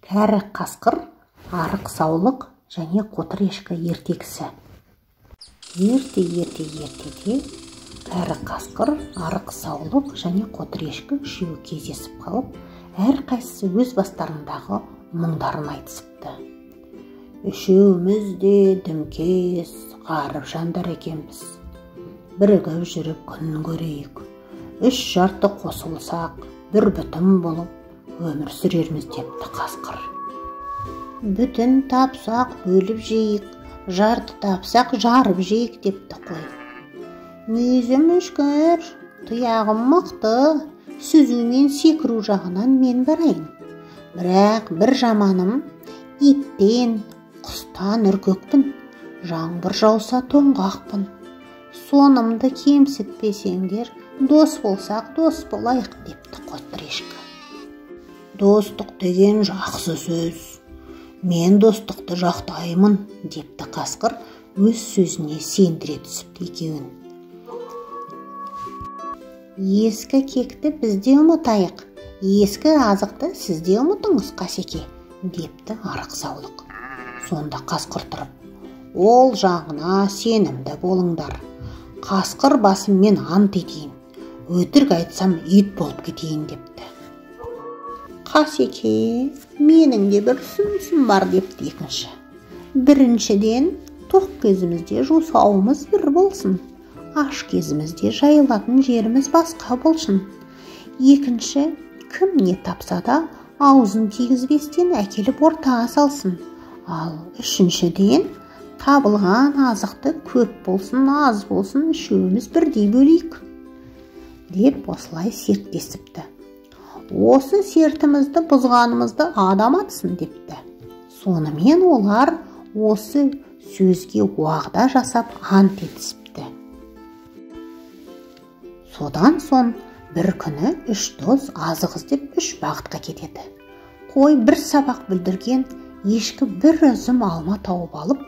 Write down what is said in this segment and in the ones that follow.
Кәрі қасқыр, арық саулық және қотыр ешкі ертегісі. Ертеде кәрі қасқыр, арық саулық және қотыр ешкі үшеуі кездесіп қалып, әрқайсысы өз бастарындағы мұңдарын айтысыпты. Үшеуміз де дімкес, ғарып жандар екенбіз. Бірігіп жүріп күн көрейік. Үш жарты қосылсақ, бір бүтін болып, өмір сүрерміз депті қасқыр. Бүтін тапсақ бөліп жейік, жарты тапсақ жарып жейік депті қой. Мүйізім үшкір, тұяғым мықты, сүзу мен секіру жағынан мен барайын. Бірақ бір жаманым, иттен, құстан үркекпін, жаңбыр жауса тоңғақпын. Сонымды кемсітпесеңдер, дос болсақ дос болайық депті қотыр ешкі. Достық деген жақсы сөз. Мен достықты жақтаймын депті қасқыр, өз сөзіне сендіре түсіпті екеуін. Ескі кекті бізде ұмытайық, ескі азықты сізде ұмытыңыз Қасеке депті арық саулық. Сонда қасқыр тұрып, ол жағына сенімді болыңдар. Қасқыр басыммен ант етейін, өтірік айтсам ит болып кетейін депті. Қасеке, менің де бір ұсынысым бар депті екінші. Біріншіден, тоқ кезімізде жусауымыз бір болсын, аш кезімізде жайылатын жеріміз басқа болсын. Екінші, кім не тапса да аузын тигізбестен әкеліп ортаға салсын. Ал үшіншіден, табылған азықты көп болсын, аз болсын, үшеуміз бірдей бөлейік деп осылай серттесіпті. Осы сертімізді бұзғанымызды адам атсын депті. Сонымен олар осы сөзге уағда жасап ант етісіпті. Содан соң бір күні үш дос азық іздеп үш бағытқа кетеді. Қой бір сабақ бүлдірген, ешкі бір үзім алма тауып алып,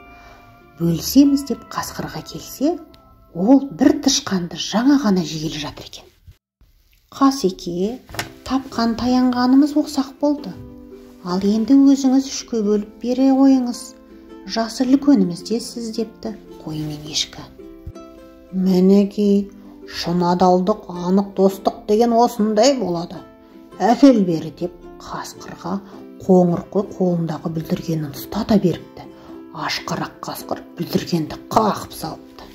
бөлісеміз деп қасқырға келсе, ол бір тышқанды жаңа ғана жегелі жатыр екен. Қасеке, тапқан таянғанымыз оқсақ болды. Ал енді өзіңіз үшке бөліп бере қойыңыз. Жасы үлкенімізде сіз депті қой мен ешкі. Мінекей, шын адалдық, анық достық деген осындай болады. Әкел бері деп қасқырға қоңыр қой қолындағы бүлдіргенін ұстата беріпті. Ашқарақ қасқыр бүлдіргенді қағып салыпты.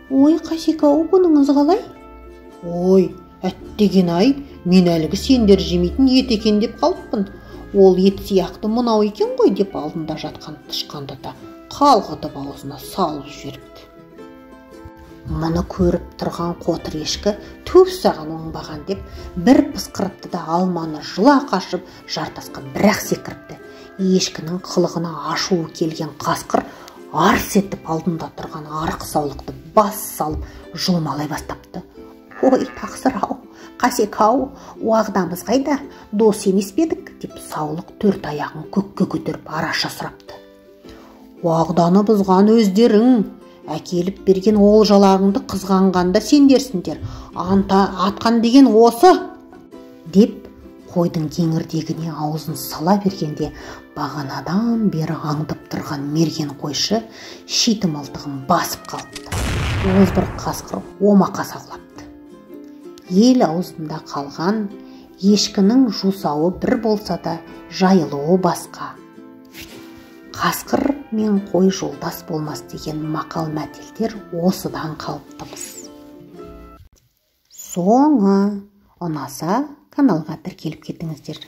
Ой, Қасеке-ау, бұныңыз қалай? Ой, әттеген-ай, мен әлгі сендер жемейтін ет екен деп қалыппын. Ол ет сияқты мынау екен ғой деп алдында жатқан тышқанды да қалғытып аузына салып жіберіпті. Мұны көріп тұрған қотыр ешкі төс саған оңбаған деп бір пысқырыпты да алманы жұла қашып жартасқа бір-ақ секіріпті. Ешкінің қылығына ашуы келген қасқыр арс етіп алдында тұрған арық саулықты бас салып жұлмалай бастапты. Ой, тақсыр-ау, Қасек-ау, уағдамыз қайда, дос емес пе едік деп саулық төрт аяғын көкке көтеріп араша сұрапты. Уағданы бұзған өздерің, әкеліп берген олжаларыңды қызғанғанда сендерсіңдер, атқан деген осы деп қойдың кеңірдегіне аузын сала бергенде бағанадан бері аңдып тұрған мерген қойшы шиті мылтығын басып қалыпты. Озбыр қасқыр омақа саулапты. Ел аузында қалған ешкінің жусауы бір болса да жайылуы басқа. Қасқыр мен қой жолдас болмас деген мақал мәтелдер осыдан қалыптымыз. Соңы ұнаса каналға тіркеліп кетіңіздер.